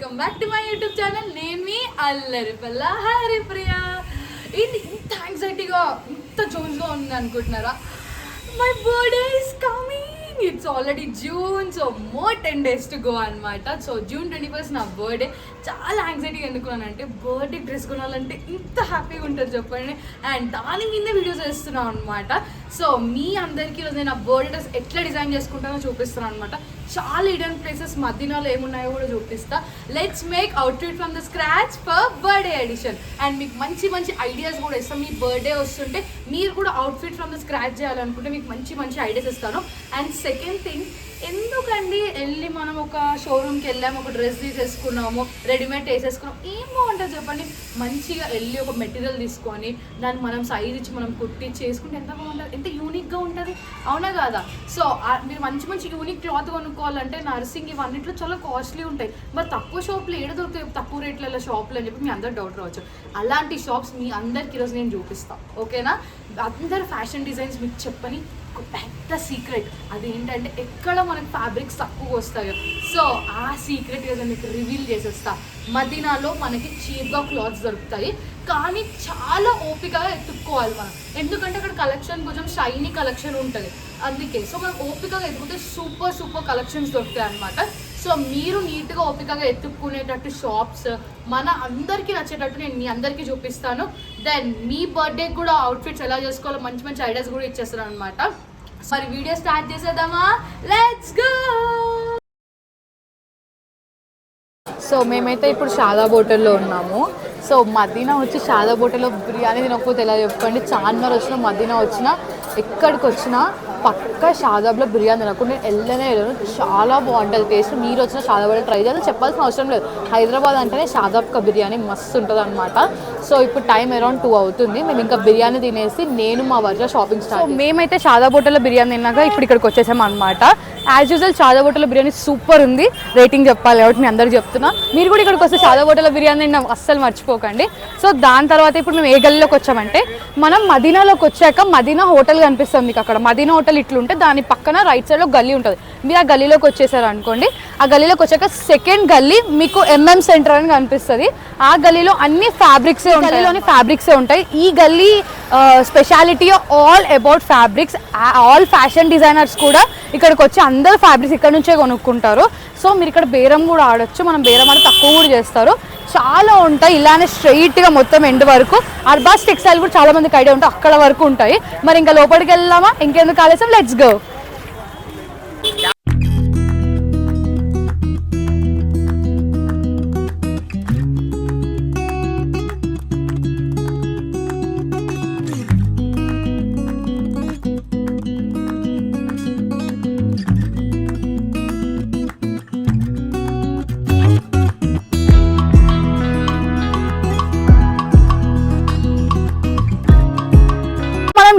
Welcome back to my YouTube channel. నేను మీ అల్లరి పిల్ల హరిప్రియ. ఇది ఇంత యాంగ్జైటీగా ఇంత జోన్స్గా ఉంది అనుకుంటున్నారా? My birthday is coming. It's already June, so more 10 days to go అనమాట. సో June 21st నా బర్త్డే. చాలా యాంగ్జైటీగా ఎందుకున్నానంటే బర్త్డే డ్రెస్ కొనాలంటే ఇంత హ్యాపీగా ఉంటుంది చెప్పండి. అండ్ దాని మీద వీడియోస్ చేస్తున్నాను అనమాట. సో మీ అందరికీ ఈరోజు నేను నా బర్త్డే డ్రెస్ ఎట్లా డిజైన్ చేసుకుంటానో చూపిస్తున్నాను అనమాట. చాలా హిడెన్ ప్లేసెస్ మదీనాలో ఏమున్నాయో కూడా చూపిస్తా. Let's make outfit from the scratch for birthday edition. And మీకు మంచి మంచి ఐడియాస్ కూడా ఇస్తాం. మీ బర్త్డే వస్తుంటే మీరు కూడా అవుట్ఫిట్ ఫ్రమ్ ద స్క్రాచ్ చేయాలనుకుంటే మీకు మంచి మంచి ఐడియాస్ ఇస్తాను. అండ్ సెకండ్ థింగ్, ఎందుకండి వెళ్ళి మనం ఒక షోరూమ్కి వెళ్ళాము, ఒక డ్రెస్ తీసేసుకున్నాము, రెడీమేడ్ వేసేసుకున్నాం, ఏం బాగుంటుంది చెప్పండి? మంచిగా వెళ్ళి ఒక మెటీరియల్ తీసుకొని దాన్ని మనం సైజ్ ఇచ్చి మనం కుట్టి చేసుకుంటే ఎంత బాగుంటుంది, ఎంత యూనిక్గా ఉంటుంది, అవునా కాదా? సో మీరు మంచి మంచి యూనిక్ క్లాత్ కొనుక్కోవాలంటే నర్సింగ్ ఇవన్నిట్లో చాలా కాస్ట్లీ ఉంటాయి. మరి తక్కువ షాప్లో ఏడ దొరుకుతాయి, తక్కువ రేట్లలో షాపులు అని చెప్పి మీ అందరు డౌట్ రావచ్చు. అలాంటి షాప్స్ మీ అందరికి ఈరోజు నేను చూపిస్తాను, ఓకేనా? అందరు ఫ్యాషన్ డిజైన్స్ మీకు చెప్పని ఒక పెద్ద సీక్రెట్, అదేంటంటే ఎక్కడ మనకు ఫ్యాబ్రిక్స్ తక్కువ వస్తాయో, సో ఆ సీక్రెట్ ఏదో మీకు రివీల్ చేసేస్తా. మదీనాలో మనకి చీప్గా క్లాత్స్ దొరుకుతాయి, కానీ చాలా ఓపికగా ఎత్తుక్కోవాలి మనం, ఎందుకంటే అక్కడ కలెక్షన్ కొంచెం షైనీ కలెక్షన్ ఉంటుంది. అందుకే సో మనం ఓపికగా ఎత్తుకుంటే సూపర్ సూపర్ కలెక్షన్స్ దొరుకుతాయి అనమాట. సో మీరు నీట్గా ఓపికగా ఎత్తుక్కునేటట్టు షాప్స్ మన అందరికీ నచ్చేటట్టు నేను మీ అందరికీ చూపిస్తాను. దెన్ మీ బర్త్డేకి కూడా అవుట్ఫిట్స్ ఎలా చేసుకోవాలో మంచి మంచి ఐడియాస్ కూడా ఇచ్చేస్తాను అనమాట. మరి వీడియో స్టార్ట్ చేసేద్దామా? Let's go. సో మేమైతే ఇప్పుడు షాదా హోటల్లో ఉన్నాము. సో మదీనా వచ్చి షాదా హోటల్లో బిర్యానీ తినకపోతే ఎలా చెప్పండి? చార్మినార్ వచ్చినా, మదీనా వచ్చినా, ఎక్కడికి వచ్చినా పక్కా షాదాబ్లో బిర్యానీ తినకుండా వెళ్ళనే వెళ్ళను. చాలా బాగుంటుంది టేస్ట్. మీరు వచ్చిన షాదాబ్లో ట్రై చేయాలి, చెప్పాల్సిన అవసరం లేదు. హైదరాబాద్ అంటేనే షాదాబ్ కా బిర్యానీ మస్తు ఉంటుంది అనమాట. సో ఇప్పుడు టైం అరౌండ్ 2 అవుతుంది. మేము ఇంకా బిర్యానీ తినేసి నేను మా వర్జ షాపింగ్ స్టార్ట్. మేమైతే షాదాబ్ హోటల్లో బిర్యానీ తిన్నాక ఇప్పుడు ఇక్కడికి వచ్చేసాం అనమాట. యాజ్ యూజువల్ షాదాబ్ హోటల్లో బిర్యానీ సూపర్ ఉంది, రేటింగ్ చెప్పాలి కాబట్టి మీ అందరికి చెప్తున్నా. మీరు కూడా ఇక్కడికి వస్తే షాదాబ్ హోటల్లో బిర్యానీ తిన్నా అస్సలు మర్చిపోకండి. సో దాని తర్వాత ఇప్పుడు మేము ఏ గల్లీలోకి వచ్చామంటే, మనం మదీనాలోకి వచ్చాక మదీనా హోటల్ కనిపిస్తుంది మీకు. అక్కడ మదీనా హోటల్ ఇట్లుంటే దాని పక్కన రైట్ సైడ్లో గల్లీ ఉంటుంది. మీరు ఆ గల్లీలోకి వచ్చేసారు అనుకోండి, ఆ గల్లీలోకి వచ్చాక సెకండ్ గల్లీ మీకు MM సెంటర్ అని కనిపిస్తుంది. ఆ గల్లీలో అన్ని ఫ్యాబ్రిక్సే ఉంటాయి, గల్లీలోని ఫ్యాబ్రిక్సే ఉంటాయి. ఈ గల్లీ speciality all about fabrics. All fashion designers కూడా ఇక్కడికి వచ్చి అందరు ఫ్యాబ్రిక్స్ ఇక్కడ నుంచే కొనుక్కుంటారు. సో మీరు ఇక్కడ బేరం కూడా ఆడొచ్చు. మనం బేరం ఆడి తక్కువ కూడా చేస్తారు. చాలా ఉంటాయి ఇలానే స్ట్రైట్గా మొత్తం ఎండ్ వరకు. అర్బాస్ టెక్స్టైల్ కూడా చాలా మందికి ఐడియా ఉంటుంది, అక్కడ వరకు ఉంటాయి. మరి ఇంకా లోపలికి వెళ్దామా? ఇంకెందుకు ఆలస్యం, లెట్స్ గో.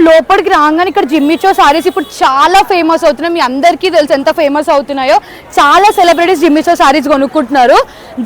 లోపలికి రాగానే ఇక్కడ జిమ్మిచో సారీస్ ఇప్పుడు చాలా ఫేమస్ అవుతున్నాయి. మీ అందరికీ తెలుసు ఎంత ఫేమస్ అవుతున్నాయో. చాలా సెలబ్రిటీస్ జిమ్మిచో సారీస్ కొనుక్కుంటున్నారు.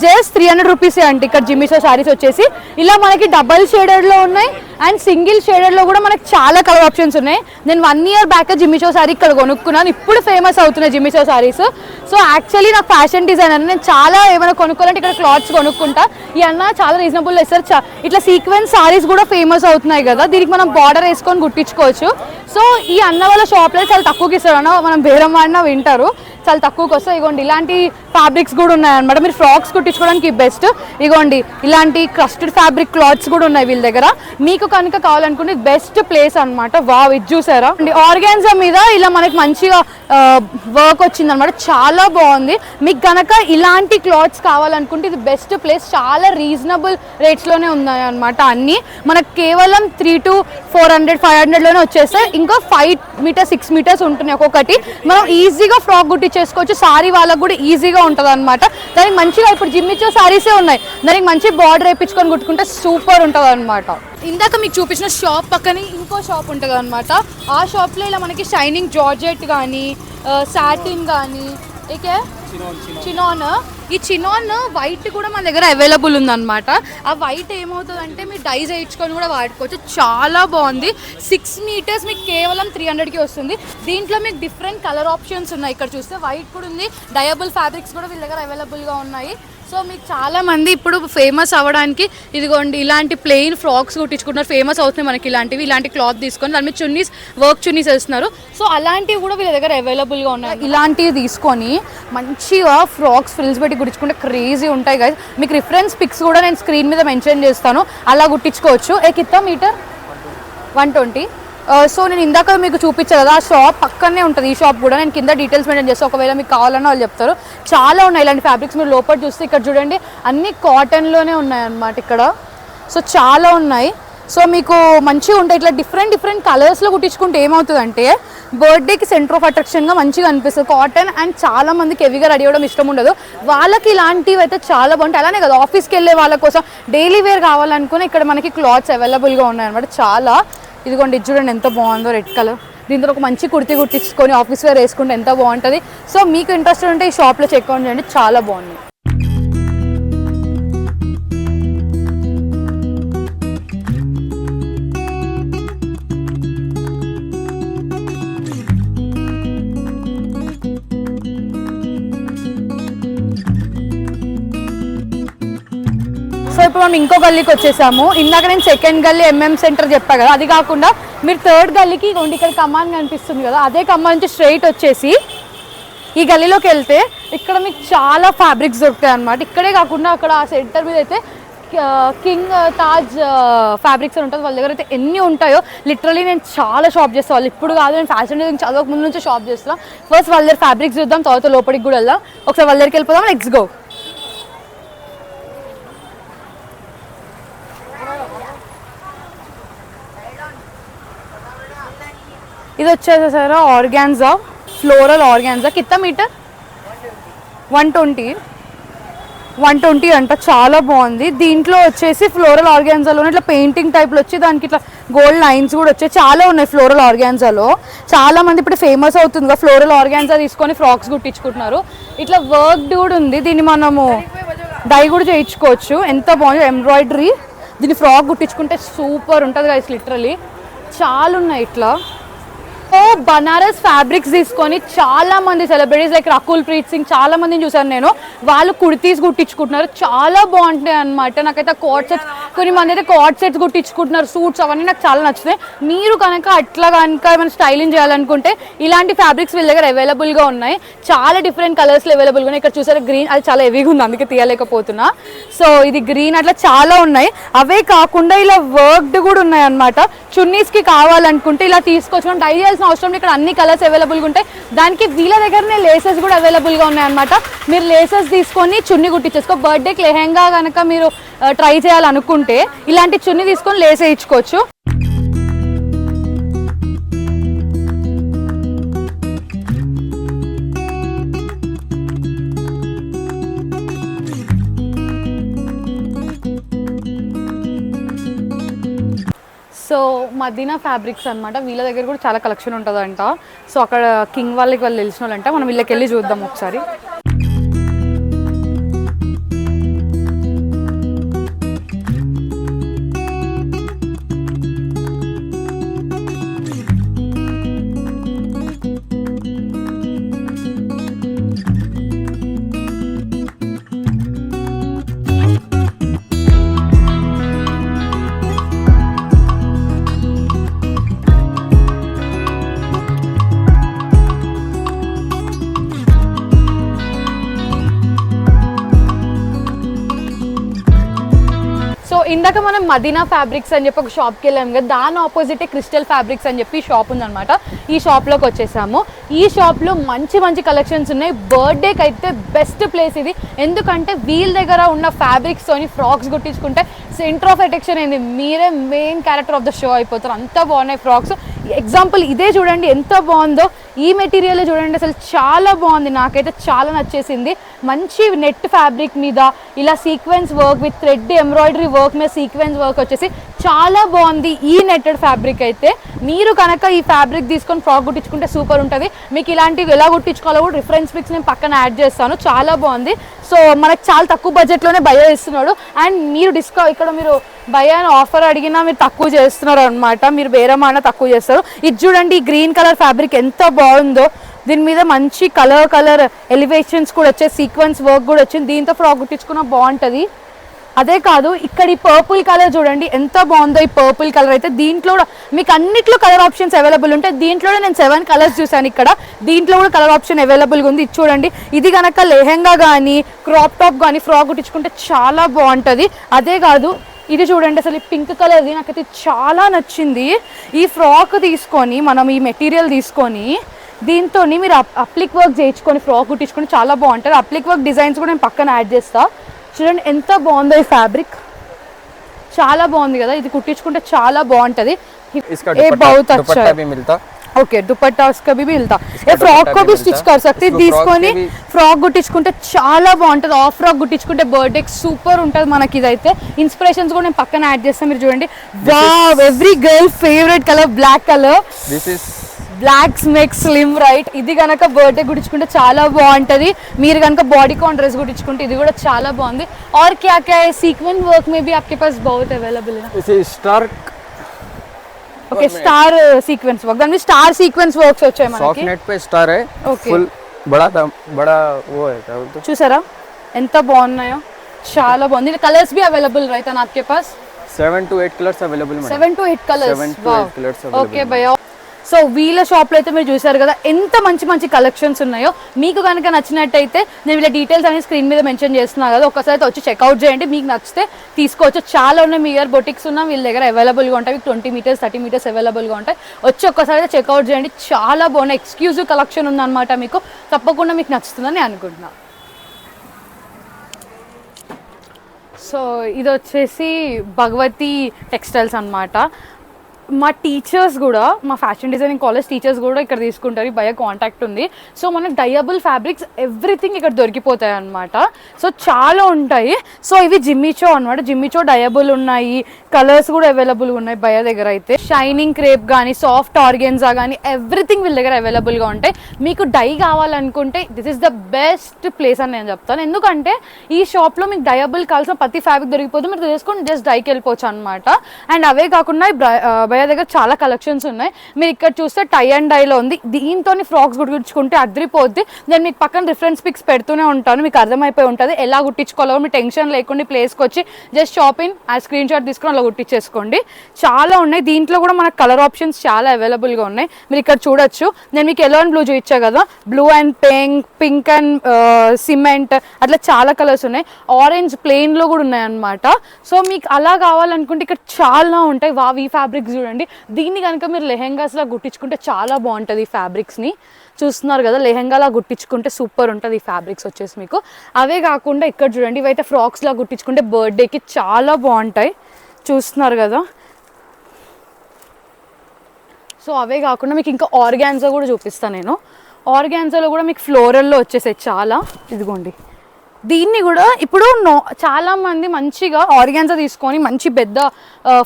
జస్ట్ 300 రూపీసే అంటే ఇక్కడ జిమ్మిచో సారీస్ వచ్చేసి. ఇలా మనకి డబల్ షేడెడ్లో ఉన్నాయి అండ్ సింగిల్ షేడెడ్లో కూడా మనకి చాలా కలర్ ఆప్షన్స్ ఉన్నాయి. నేను 1 year బ్యాక్ జిమ్మిచో సారీ ఇక్కడ కొనుక్కున్నాను. ఇప్పుడు ఫేమస్ అవుతున్నాయి జిమ్మిచో సారీస్. సో యాక్చువల్లీ నాకు ఫ్యాషన్ డిజైనర్, నేను చాలా ఏమైనా కొనుక్కోవాలంటే ఇక్కడ క్లాత్స్ కొనుక్కుంటా. ఈ అన్న చాలా రీజనబుల్ ఇస్తారు. ఇట్లా సీక్వెన్స్ సారీస్ కూడా ఫేమస్ అవుతున్నాయి కదా, దీనికి మనం బార్డర్ వేసుకొని కుట్టించుకోవచ్చు. సో ఈ అన్న వాళ్ళ షాప్లో చాలా తక్కువకి ఇస్తారు అన్న, మనం బేరం వాడినా వింటారు, చాలా తక్కువకి వస్తాయి. ఇగోండి ఇలాంటి ఫ్యాబ్రిక్స్ కూడా ఉన్నాయన్నమాట. మీరు ఫ్రాక్స్ కుట్టించుకోవడానికి బెస్ట్. ఇగోండి ఇలాంటి క్రస్టెడ్ ఫ్యాబ్రిక్ క్లాత్స్ కూడా ఉన్నాయి వీళ్ళ దగ్గర. మీకు కనుక కావాలనుకుంటే బెస్ట్ ప్లేస్ అనమాట. వావ్, ఇది చూసారా? ఆర్గాన్జా మీద ఇలా మనకి మంచిగా వర్క్ వచ్చిందనమాట, చాలా బాగుంది. మీకు కనుక ఇలాంటి క్లాత్స్ కావాలనుకుంటే ఇది బెస్ట్ ప్లేస్. చాలా రీజనబుల్ రేట్స్లోనే ఉన్నాయి అనమాట అన్నీ. మనకు కేవలం 300 to 400, 500లోనే వచ్చేస్తాయి. ఇంకా 5 meters 6 meters ఉంటున్నాయి ఒక్కొక్కటి. మనం ఈజీగా ఫ్రాక్ కుట్టించేసుకోవచ్చు. సారీ వాళ్ళకు కూడా ఈజీగా ఉంటుంది అనమాట. దానికి మంచిగా ఇప్పుడు జిమ్మిచో సారీసే ఉన్నాయి, దానికి మంచి బార్డర్ వేయించుకొని కుట్టుకుంటే సూపర్ ఉంటుంది అనమాట. ఇందాక మీకు చూపించిన షాప్ పక్కనే ఇంకో షాప్ ఉంటుంది అనమాట. ఆ షాప్లో ఇలా మనకి షైనింగ్ జార్జెట్ కానీ, సాటిన్ కానీ, ఇకే చినాన్. ఈ చినాన్ వైట్ కూడా మన దగ్గర అవైలబుల్ ఉందన్నమాట. ఆ వైట్ ఏమవుతుందంటే మీరు డై చేయించుకొని కూడా వాడుకోవచ్చు. చాలా బాగుంది. 6 మీటర్స్ మీకు కేవలం 300కి వస్తుంది. దీంట్లో మీకు డిఫరెంట్ కలర్ ఆప్షన్స్ ఉన్నాయి. ఇక్కడ చూస్తే వైట్ కూడా ఉంది. డయబుల్ ఫ్యాబ్రిక్స్ కూడా వీళ్ళ దగ్గర అవైలబుల్గా ఉన్నాయి. సో మీకు చాలామంది ఇప్పుడు ఫేమస్ అవ్వడానికి ఇదిగోండి ఇలాంటి ప్లెయిన్ ఫ్రాక్స్ కుట్టించుకుంటున్నారు. ఫేమస్ అవుతుంది మనకి ఇలాంటి క్లాత్ తీసుకొని దాని మీద చున్నీస్ వర్క్ చున్నీస్ వేస్తున్నారు. సో అలాంటివి కూడా వీళ్ళ దగ్గర అవైలబుల్గా ఉన్నాయి. ఇలాంటివి తీసుకొని మంచిగా ఫ్రాక్స్ ఫ్రిల్స్ పెట్టి కుట్టించుకుంటే క్రేజీ ఉంటాయి కదా. మీకు రిఫరెన్స్ పిక్స్ కూడా నేను స్క్రీన్ మీద మెన్షన్ చేస్తాను. అలా కుట్టించుకోవచ్చు. కిత్తా మీటర్ 120. సో నేను ఇందాక మీకు చూపించాను కదా, ఆ షాప్ పక్కనే ఉంటుంది. ఈ షాప్ కూడా నేను కింద డీటెయిల్స్ మెయింటైన్ చేస్తాను. ఒకవేళ మీకు కావాలన్నా వాళ్ళు చెప్తారు. చాలా ఉన్నాయి ఇలాంటి ఫ్యాబ్రిక్స్. మీరు లోపల చూస్తే ఇక్కడ చూడండి అన్ని కాటన్లోనే ఉన్నాయి అన్నమాట ఇక్కడ. సో చాలా ఉన్నాయి. సో మీకు మంచిగా ఉంటాయి. ఇట్లా డిఫరెంట్ కలర్స్లో కుట్టించుకుంటే ఏమవుతుందంటే బర్త్డేకి సెంటర్ ఆఫ్ అట్రాక్షన్గా మంచిగా అనిపిస్తుంది. కాటన్ అండ్ చాలా మందికి హెవీగా రెడీ అవ్వడం ఇష్టం ఉండదు. వాళ్ళకి ఇలాంటివి అయితే చాలా బాగుంటాయి. అలానే కదా ఆఫీస్కి వెళ్ళే వాళ్ళ కోసం డైలీ వేర్ కావాలనుకుని ఇక్కడ మనకి క్లాత్స్ అవైలబుల్గా ఉన్నాయన్నమాట. చాలా ఇదిగోండి ఇది చూడండి ఎంత బాగుందో రెడ్ కలర్. దీంతో ఒక మంచి కుర్తీ కుట్టించుకొని ఆఫీస్ వేర్ వేసుకుంటే ఎంత బాగుంటుంది. సో మీకు ఇంట్రెస్ట్ ఉంటే ఈ షాప్లో చెక్అవుట్ చేయండి. చాలా బాగుంది. సో ఇప్పుడు మనం ఇంకో గల్లీకి వచ్చేసాము. ఇందాక నేను సెకండ్ గల్లీ ఎంఎం సెంటర్ చెప్పా కదా, అది కాకుండా మీరు థర్డ్ గల్లీకి ఇక్కడ కమాన్ కనిపిస్తుంది కదా, అదే కమాన్ నుంచి స్ట్రైట్ వచ్చేసి ఈ గల్లీలోకి వెళ్తే ఇక్కడ మీకు చాలా ఫ్యాబ్రిక్స్ దొరుకుతాయి అన్నమాట. ఇక్కడే కాకుండా అక్కడ ఆ సెంటర్ మీద అయితే కింగ్ తాజ్ ఫ్యాబ్రిక్స్ అని ఉంటుంది. వాళ్ళ దగ్గర అయితే ఎన్ని ఉంటాయో లిటరలీ నేను చాలా షాప్ చేస్తాను. వాళ్ళు ఇప్పుడు కాదు, నేను ఫ్యాషన్ డిజైనింగ్ చదవక ముందు నుంచి షాప్ చేస్తాను. ఫస్ట్ వాళ్ళ దగ్గర ఫ్యాబ్రిక్స్ చూద్దాం, తర్వాత లోపలికి కూడా వెళ్దాం. ఒకసారి వాళ్ళ దగ్గరికి వెళ్ళిపోదాం. Let's go. ఇది వచ్చేసారా ఆర్గాన్జా, ఫ్లోరల్ ఆర్గాన్జా. కిత్తా మీటర్ 120 అంట. చాలా బాగుంది. దీంట్లో వచ్చేసి ఫ్లోరల్ ఆర్గాన్జాలో ఇట్లా పెయింటింగ్ టైప్లో వచ్చి దానికి ఇట్లా గోల్డ్ లైన్స్ కూడా వచ్చాయి. చాలా ఉన్నాయి ఫ్లోరల్ ఆర్గాన్జాలో. చాలా మంది ఇప్పుడు ఫేమస్ అవుతుందిగా ఫ్లోరల్ ఆర్గాన్జా తీసుకొని ఫ్రాక్స్ కుట్టించుకుంటున్నారు. ఇట్లా వర్క్డ్ కూడా ఉంది. దీన్ని మనము డై కూడా చేయించుకోవచ్చు. ఎంత బాగుంది ఎంబ్రాయిడరీ. దీన్ని ఫ్రాక్ కుట్టించుకుంటే సూపర్ ఉంటుంది గైస్. లిటరలీ చాలా ఉన్నాయి ఇట్లా. బనారస్ ఫ్యాబ్రిక్స్ తీసుకొని చాలా మంది సెలబ్రిటీస్ లైక్ రకుల్ ప్రీత్ సింగ్ చాలా మందిని చూసాను నేను. వాళ్ళు కుర్తీస్ కుట్టించుకుంటున్నారు. చాలా బాగుంటాయి అనమాట. నాకైతే కార్డ్ సెట్స్, కొన్ని మంది అయితే కార్డ్ సెట్స్ కుట్టించుకుంటున్నారు. సూట్స్ అవన్నీ నాకు చాలా నచ్చుతాయి. మీరు కనుక అట్లా కనుక ఏమైనా స్టైలింగ్ చేయాలనుకుంటే ఇలాంటి ఫ్యాబ్రిక్స్ వీళ్ళ దగ్గర అవైలబుల్గా ఉన్నాయి. చాలా డిఫరెంట్ కలర్స్లో అవైలబుల్గా ఉన్నాయి. ఇక్కడ చూసారు గ్రీన్, అది చాలా హెవీగా ఉంది అందుకే తీయలేకపోతున్నా. సో ఇది గ్రీన్, అట్లా చాలా ఉన్నాయి. అవే కాకుండా ఇలా వర్క్డ్ కూడా ఉన్నాయి అనమాట. చున్నీస్కి కావాలనుకుంటే ఇలా తీసుకోవచ్చు. మనం డై చేయాల్సిన అవసరం. ఇక్కడ అన్ని కలర్స్ అవైలబుల్గా ఉంటాయి. దానికి వీళ్ళ దగ్గరనే లేసెస్ కూడా అవైలబుల్గా ఉన్నాయి అనమాట. మీరు లేసెస్ తీసుకొని చున్నీ కుట్టించేసుకో. బర్త్డేకి లెహెంగా కనుక మీరు ట్రై చేయాలనుకుంటే ఇలాంటి చున్నీ తీసుకొని లేస్ వేయించుకోవచ్చు. సో మదీనా ఫ్యాబ్రిక్స్ అనమాట. వీళ్ళ దగ్గర కూడా చాలా కలెక్షన్ ఉంటుందంట. సో అక్కడ కింగ్ వాళ్ళకి వాళ్ళు తెలిసిన వాళ్ళంట. మనం వీళ్ళకి వెళ్ళి చూద్దాం ఒకసారి. ఇందాక మనం మదీనా ఫ్యాబ్రిక్స్ అని చెప్పి ఒక షాప్కి వెళ్ళాము కదా, దాని ఆపోజిటే క్రిస్టల్ ఫ్యాబ్రిక్స్ అని చెప్పి షాప్ ఉందన్నమాట. ఈ షాప్లోకి వచ్చేసాము. ఈ షాప్లో మంచి మంచి కలెక్షన్స్ ఉన్నాయి. బర్త్డేకి అయితే బెస్ట్ ప్లేస్ ఇది. ఎందుకంటే వీళ్ళ దగ్గర ఉన్న ఫ్యాబ్రిక్స్తోని ఫ్రాక్స్ కుట్టించుకుంటే సెంటర్ ఆఫ్ అట్రాక్షన్ అయింది. మీరే main character of the show అయిపోతారు. అంత బాగున్నాయి ఫ్రాక్స్. ఎగ్జాంపుల్ ఇదే చూడండి ఎంత బాగుందో. ఈ మెటీరియల్ చూడండి, అసలు చాలా బాగుంది. నాకైతే చాలా నచ్చేసింది. మంచి నెట్ ఫ్యాబ్రిక్ మీద ఇలా sequence work with thread embroidery work మీద సీక్వెన్స్ వర్క్ వచ్చేసి చాలా బాగుంది ఈ నెట్టెడ్ ఫ్యాబ్రిక్ అయితే. మీరు కనుక ఈ ఫ్యాబ్రిక్ తీసుకొని ఫ్రాక్ కుట్టించుకుంటే సూపర్ ఉంటుంది. మీకు ఇలాంటివి ఎలా కుట్టించుకోవాలో కూడా రిఫరెన్స్ పిక్స్ నేను పక్కన యాడ్ చేస్తాను. చాలా బాగుంది. సో మనకు చాలా తక్కువ బడ్జెట్లోనే భయ్యా ఇస్తున్నాడు. అండ్ మీరు ఇక్కడ మీరు భయ్యా ఆఫర్ అడిగినా మీరు తక్కువ చేస్తున్నారు అనమాట. మీరు వేరే మాట తక్కువ చేస్తారు. ఇది చూడండి, ఈ గ్రీన్ కలర్ ఫ్యాబ్రిక్ ఎంత బాగుందో. దీని మీద మంచి కలర్ ఎలివేషన్స్ కూడా వచ్చాయి, సీక్వెన్స్ వర్క్ కూడా వచ్చింది. దీంతో ఫ్రాక్ కుట్టించుకున్నా బాగుంటుంది. అదే కాదు, ఇక్కడ ఈ పర్పుల్ కలర్ చూడండి ఎంత బాగుందో. ఈ పర్పుల్ కలర్ అయితే దీంట్లో కూడా మీకు అన్నిట్లో కలర్ ఆప్షన్స్ అవైలబుల్ ఉంటాయి. దీంట్లోనే నేను 7 కలర్స్ చూసాను. ఇక్కడ దీంట్లో కూడా కలర్ ఆప్షన్ అవైలబుల్గా ఉంది. ఇది చూడండి, ఇది కనుక లెహెంగా కానీ క్రాప్ టాప్ కానీ ఫ్రాక్ కుట్టించుకుంటే చాలా బాగుంటుంది. అదే కాదు, ఇది చూడండి, అసలు ఈ పింక్ కలర్ది నాకైతే చాలా నచ్చింది. ఈ ఫ్రాక్ తీసుకొని మనం ఈ మెటీరియల్ తీసుకొని దీంతో మీరు అప్లిక్ వర్క్ చేయించుకొని ఫ్రాక్ కుట్టించుకొని చాలా బాగుంటుంది. అప్లిక్ వర్క్ డిజైన్స్ కూడా నేను పక్కన యాడ్ చేస్తాను. చూడండి ఎంత బాగుందో ఈ ఫ్యాబ్రిక్, చాలా బాగుంది కదా. ఇది కుట్టించుకుంటే చాలా బాగుంటుంది. ఓకే, दुपट्टा उसका भी मिलता है. फ्रॉक को भी स्टिच कर सकते हैं. తీసుకొని ఫ్రాక్ కుట్టించుకుంటే చాలా బాగుంటుంది. ఆఫ్ ఫ్రాక్ కుట్టించుకుంటే బర్త్డే సూపర్ ఉంటుంది. మనకి ఇదైతే ఇన్స్పిరేషన్స్ కూడా నేను పక్కన యాడ్ చేస్తాను. మీరు చూడండి, wow, every girl favourite colour black colour. This is black make slim right. ఇది కనుక బర్త్డే కుట్టించుకుంటే చాలా బాగుంటుంది. మీరు కనుక బాడీ కాన్ డ్రెస్ కుట్టించుకుంటే ఇది కూడా చాలా బాగుంది. और क्या क्या है, सीक्वेंस वर्क में भी आपके पास बहुत अवेलेबल है. इसे star okay, star sequence work, दानी स्टार सीक्वेंस वर्क्स వచ్చాయి మనకి. सॉफ्ट नेट पे स्टार है. फुल बड़ा वो है क्या बोलते हैं. చూసారా ఎంత బాగున్నాయో, చాలా బాగుంది. కలర్స్ भी अवेलेबल रहता है आपके पास. 7 to 8 colours available madam. 7 to 8 colours. 7 to 8 colours available. Okay భయ్యా. సో వీళ్ళ షాప్లో అయితే మీరు చూసారు కదా ఎంత మంచి మంచి కలెక్షన్స్ ఉన్నాయో. మీకు కనుక నచ్చినట్టయితే నేను వీళ్ళ డీటెయిల్స్ అనేది స్క్రీన్ మీద మెన్షన్ చేస్తున్నా కదా, ఒక్కసారి వచ్చి చెక్అవుట్ చేయండి. మీకు నచ్చితే తీసుకోవచ్చు. చాలా ఉన్నాయి. మీ ఇయర్ బొటిక్స్ ఉన్నా వీళ్ళ దగ్గర అవైలబుల్గా ఉంటాయి. 20 మీటర్స్ 30 మీటర్స్ అవైలబుల్గా ఉంటాయి. వచ్చి ఒక్కసారి అయితే చెక్అవుట్ చేయండి. చాలా బాగున్నాయి. ఎక్స్క్లూజివ్ కలెక్షన్ ఉందన్నమాట. మీకు తప్పకుండా మీకు నచ్చుతుందని అనుకుంటున్నాను. సో ఇది వచ్చేసి భగవతి టెక్స్టైల్స్ అన్నమాట. మా టీచర్స్ కూడా, మా ఫ్యాషన్ డిజైనింగ్ కాలేజ్ టీచర్స్ కూడా ఇక్కడ తీసుకుంటారు. ఈ భయ్యా కాంటాక్ట్ ఉంది. సో మనకు డయబుల్ ఫ్యాబ్రిక్స్ ఎవ్రీథింగ్ ఇక్కడ దొరికిపోతాయి అన్నమాట. సో చాలా ఉంటాయి. సో ఇవి జిమ్మిచో అనమాట. జిమ్మిచో డయబుల్ ఉన్నాయి. కలర్స్ కూడా అవైలబుల్గా ఉన్నాయి భయ్యా దగ్గర అయితే. షైనింగ్ క్రేప్ కానీ సాఫ్ట్ ఆర్గెన్జా కానీ ఎవ్రీథింగ్ వీళ్ళ దగ్గర అవైలబుల్గా ఉంటాయి. మీకు డై కావాలనుకుంటే this is the best place అని నేను చెప్తాను. ఎందుకంటే ఈ షాప్లో మీకు డయబుల్ కావాల్సిన ప్రతి ఫ్యాబ్రిక్ దొరికిపోతుంది. మీరు తీసుకొని జస్ట్ డైకి వెళ్ళిపోవచ్చు అనమాట. అండ్ అవే కాకుండా భయ్యా దగ్గర చాలా కలెక్షన్స్ ఉన్నాయి. మీరు ఇక్కడ చూస్తే టై అండ్ డైలో ఉంది. దీంతో ఫ్రాక్స్ కుట్టించుకుంటే అదిరిపోద్ది. నేను మీకు పక్కన రిఫరెన్స్ పిక్స్ పెడుతూనే ఉంటాను. మీకు అర్థమైపోయి ఉంటుంది ఎలా కుట్టించుకోవాలో. మీరు టెన్షన్ లేకుండా ప్లేస్కి వచ్చి జస్ట్ షాపింగ్ ఆ స్క్రీన్ షాట్ తీసుకొని అలా కుట్టించేసుకోండి. చాలా ఉన్నాయి. దీంట్లో కూడా మనకు కలర్ ఆప్షన్స్ చాలా అవైలబుల్గా ఉన్నాయి. మీరు ఇక్కడ చూడొచ్చు. నేను మీకు ఎల్లో అండ్ బ్లూ చూపించా కదా, blue and pink and cement అట్లా చాలా కలర్స్ ఉన్నాయి. ఆరెంజ్ ప్లెయిన్లో కూడా ఉన్నాయి అన్నమాట. సో మీకు అలా కావాలనుకుంటే ఇక్కడ చాలా ఉంటాయి. ఈ ఫ్యాబ్రిక్స్ చూడండి. దీన్ని కనుక మీరు లెహెంగాస్లా గుట్టించుకుంటే చాలా బాగుంటుంది. ఈ ఫ్యాబ్రిక్స్ని చూస్తున్నారు కదా, లెహెంగాలా గుట్టించుకుంటే సూపర్ ఉంటుంది ఈ ఫ్యాబ్రిక్స్ వచ్చేసి మీకు. అవే కాకుండా ఇక్కడ చూడండి, ఇవైతే ఫ్రాక్స్లా గుట్టించుకుంటే బర్త్డేకి చాలా బాగుంటాయి. చూస్తున్నారు కదా. సో అవే కాకుండా మీకు ఇంకా ఆర్గాన్జా కూడా చూపిస్తాను నేను. ఆర్గాన్జాలో కూడా మీకు ఫ్లోరల్లో వచ్చేసాయి చాలా. ఇదిగోండి, దీన్ని కూడా ఇప్పుడు చాలామంది మంచిగా ఆర్గాన్జా తీసుకొని మంచి పెద్ద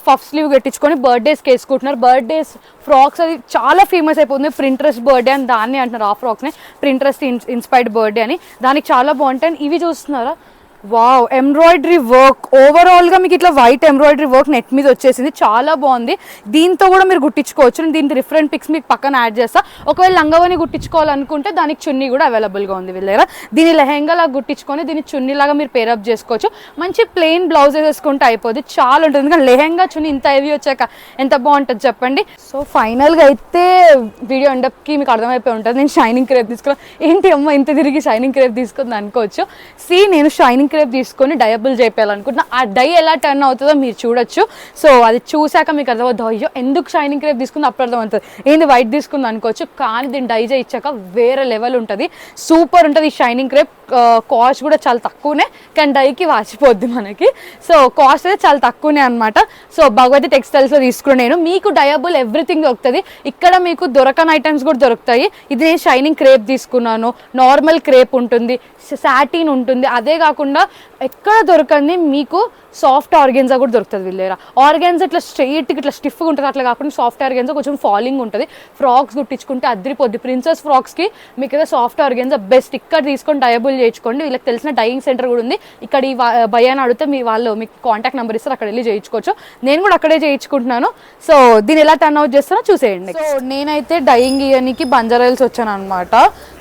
పఫ్ స్లీవ్ కట్టించుకొని బర్త్డేస్కి వేసుకుంటున్నారు. బర్త్డేస్ ఫ్రాక్స్ అది చాలా ఫేమస్ అయిపోతుంది. ప్రింట్రెస్ట్ బర్త్డే అని దాన్ని అంటున్నారు. ఆ ఫ్రాక్స్ని ప్రింట్రెస్ట్ ఇన్స్పైర్డ్ బర్త్డే అని. దానికి చాలా బాగుంటాయి. ఇవి చూస్తున్నారా, వావ్, ఎంబ్రాయిడరీ వర్క్. ఓవరాల్గా మీకు ఇట్లా వైట్ ఎంబ్రాయిడరీ వర్క్ నెట్ మీద వచ్చేసింది. చాలా బాగుంది. దీంతో కూడా మీరు గుట్టించుకోవచ్చు. నేను దీనికి రిఫరెంట్ పిక్స్ మీకు పక్కన యాడ్ చేస్తా. ఒకవేళ లంగవని గుట్టించుకోవాలనుకుంటే దానికి చున్నీ కూడా అవైలబుల్గా ఉంది వీళ్ళ దగ్గర. దీని లెహెంగాలా గుట్టించుకొని దీన్ని చున్నీలాగా మీరు పేరప్ చేసుకోవచ్చు. మంచి ప్లెయిన్ బ్లౌజెస్ వేసుకుంటే అయిపోద్ది. చాలా ఉంటుంది. ఎందుకంటే లెహెంగా చున్నీ ఇంత హెవీ వచ్చాక ఎంత బాగుంటుంది చెప్పండి. సో ఫైనల్గా అయితే వీడియో ఎండప్కి మీకు అర్థమైపోయి ఉంటుంది. నేను షైనింగ్ క్రేప్ తీసుకున్నాను. ఏంటి అమ్మ ఇంత తిరిగి షైనింగ్ క్రేప్ తీసుకుంది అనుకోవచ్చు. నేను షైనింగ్ క్రేప్ తీసుకొని డయబుల్ చేయాలనుకుంటున్నా. ఆ డై ఎలా టర్న్ అవుతుందో మీరు చూడొచ్చు. సో అది చూసాక మీకు అర్థమవుతుంది, అయ్యో ఎందుకు షైనింగ్ క్రేప్ తీసుకుంది అప్పుడు అర్థమవుతుంది. ఏంది వైట్ తీసుకుంది అనుకోవచ్చు. కానీ దీన్ని డై చేయించాక వేరే లెవెల్ ఉంటుంది. సూపర్ ఉంటుంది ఈ షైనింగ్ క్రేప్. కాస్ట్ కూడా చాలా తక్కువనే, కానీ డైకి వాచిపోద్ది మనకి. సో కాస్ట్ అయితే చాలా తక్కువనే అనమాట. సో భగవతి టెక్స్టైల్స్లో తీసుకుని నేను మీకు డయబుల్ ఎవ్రీథింగ్ దొరుకుతుంది. ఇక్కడ మీకు దొరకని ఐటమ్స్ కూడా దొరుకుతాయి. ఇది నేను షైనింగ్ క్రేప్ తీసుకున్నాను. నార్మల్ క్రేప్ ఉంటుంది, సాటిన్ ఉంటుంది. అదే కాకుండా ఎక్కడ దొరకంది మీకు సాఫ్ట్ ఆర్గెన్జా కూడా దొరుకుతుంది వీళ్ళ దగ్గర. ఆర్గెన్జా ఇట్లా స్ట్రైట్గా ఇట్లా స్టిఫ్గా ఉంటుంది, అట్లా కాకుండా సాఫ్ట్ ఆర్గెన్జా కొంచెం ఫాలింగ్ ఉంటుంది. ఫ్రాక్స్ కుట్టించుకుంటే అద్రిపోద్ది. ప్రిన్సెస్ ఫ్రాక్స్కి మీకు ఏదో సాఫ్ట్ ఆర్గెన్జా బెస్ట్. ఇక్కడ తీసుకొని డయబుల్ చేయించుకోండి. వీళ్ళకి తెలిసిన డయింగ్ సెంటర్ కూడా ఉంది. ఇక్కడ ఈ భయాన్ని అడిగితే వాళ్ళు మీకు కాంటాక్ట్ నెంబర్ ఇస్తారు, అక్కడ వెళ్ళి చేయించుకోవచ్చు. నేను కూడా అక్కడే చేయించుకుంటున్నాను. సో దీన్ని ఎలా టర్న్ అవుట్ చేస్తానో చూసేయండి. సో నేనైతే డయింగ్ ఇయర్నికి బంజారాహిల్స్ వచ్చాను అనమాట.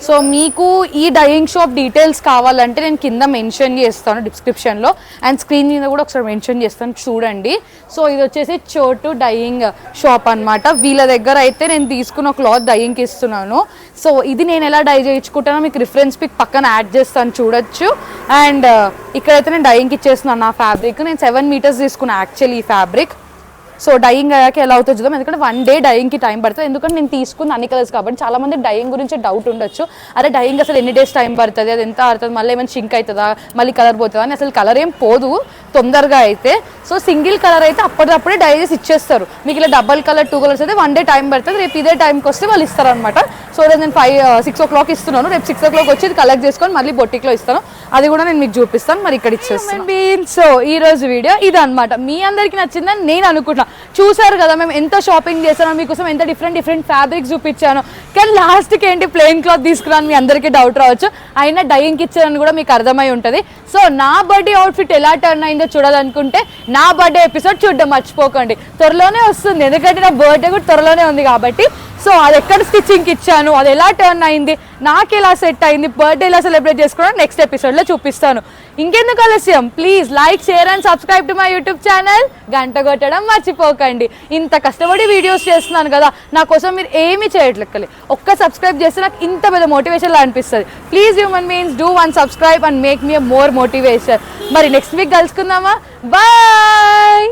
సో మీకు ఈ డయింగ్ షాప్ డీటెయిల్స్ కావాలంటే నేను కింద మెన్షన్ చేస్తాను డిస్క్రిప్షన్లో, అండ్ స్క్రీన్ మీద కూడా ఒకసారి మెన్షన్ చేస్తాను చూడండి. సో ఇది వచ్చేసి చోటు డయింగ్ షాప్ అనమాట. వీళ్ళ దగ్గర అయితే నేను తీసుకున్న క్లాత్ డయింగ్కి ఇస్తున్నాను. సో ఇది నేను ఎలా డై చేయించుకుంటానో మీకు రిఫరెన్స్ పిక్ పక్కన యాడ్ చేస్తాను, చూడొచ్చు. అండ్ ఇక్కడైతే నేను డయింగ్కి ఇచ్చేస్తున్నాను నా ఫ్యాబ్రిక్. నేను 7 మీటర్స్ తీసుకున్నాను యాక్చువల్లీ ఈ ఫ్యాబ్రిక్. సో డయింగ్ అయ్యాక ఎలా అవుతుంది చూద్దాం. ఎందుకంటే 1 డే డయింగ్కి టైం పడుతుంది. ఎందుకంటే నేను తీసుకున్న అన్ని కలర్స్ కాబట్టి చాలా మంది డయింగ్ గురించి డౌట్ ఉండొచ్చు. అరే డయింగ్ అసలు ఎన్ని డేస్ టైం పడుతుంది, అది ఎంత ఆడుతుంది, మళ్ళీ ఏమైనా షింక్ అవుతుందా, మళ్ళీ కలర్ పోతుందా అని. అసలు కలర్ ఏం పోదు తొందరగా అయితే. సో సింగిల్ కలర్ అయితే అప్పటికప్పుడే డై చేసి ఇచ్చేస్తారు. మీకు ఇలా డబల్ కలర్ 2 కలర్స్ అయితే 1 డే టైం పడుతుంది. రేపు ఇదే టైంకి వస్తే వాళ్ళు ఇస్తారనమాట. సో నేను 6 o'clock ఇస్తున్నాను. రేపు 6 o'clock వచ్చి ఇది కలెక్ట్ చేసుకొని మళ్ళీ బొటిక్లో ఇస్తాను. అది కూడా నేను మీకు చూపిస్తాను. మరి ఇక్కడ ఇచ్చేస్తాను. సో ఈ రోజు వీడియో ఇదన్నమాట. మీ అందరికీ నచ్చిందని నేను అనుకుంటున్నాను. చూసారు కదా మేము ఎంత షాపింగ్ చేశానో, మీకోసం ఎంత డిఫరెంట్ ఫ్యాబ్రిక్స్ చూపించాను. కానీ లాస్ట్కి ఏంటి ప్లెయిన్ క్లాత్ తీసుకున్నాను, మీ అందరికీ డౌట్ రావచ్చు. అయినా డయింగ్కి ఇచ్చారని కూడా మీకు అర్థమై ఉంటుంది. సో నా బర్త్డే అవుట్ఫిట్ ఎలా టర్న్ అయిందో చూడాలనుకుంటే నా బర్త్డే ఎపిసోడ్ చూడడం మర్చిపోకండి. త్వరలోనే వస్తుంది, ఎందుకంటే నా బర్త్డే కూడా త్వరలోనే ఉంది కాబట్టి. సో అది ఎక్కడ స్టిచ్చింగ్కి ఇచ్చాను, అది ఎలా టర్న్ అయింది, నాకు ఎలా సెట్ అయింది, బర్త్డే ఎలా సెలబ్రేట్ చేసుకోవడం నెక్స్ట్ ఎపిసోడ్లో చూపిస్తాను. ఇంకెందుకు ఆలస్యం, please like, share and subscribe to my YouTube channel. గంట కొట్టడం మర్చిపోకండి. ఇంత కష్టపడి వీడియోస్ చేస్తున్నాను కదా, నా కోసం మీరు ఏమీ చేయట్లెక్కలే. ఒక్క సబ్స్క్రైబ్ చేస్తే నాకు ఇంత పెద్ద మోటివేషన్లా అనిపిస్తుంది. Please human beings do 1 subscribe and make me more motivation. మరి నెక్స్ట్ వీక్ కలుసుకుందామా? బాయ్.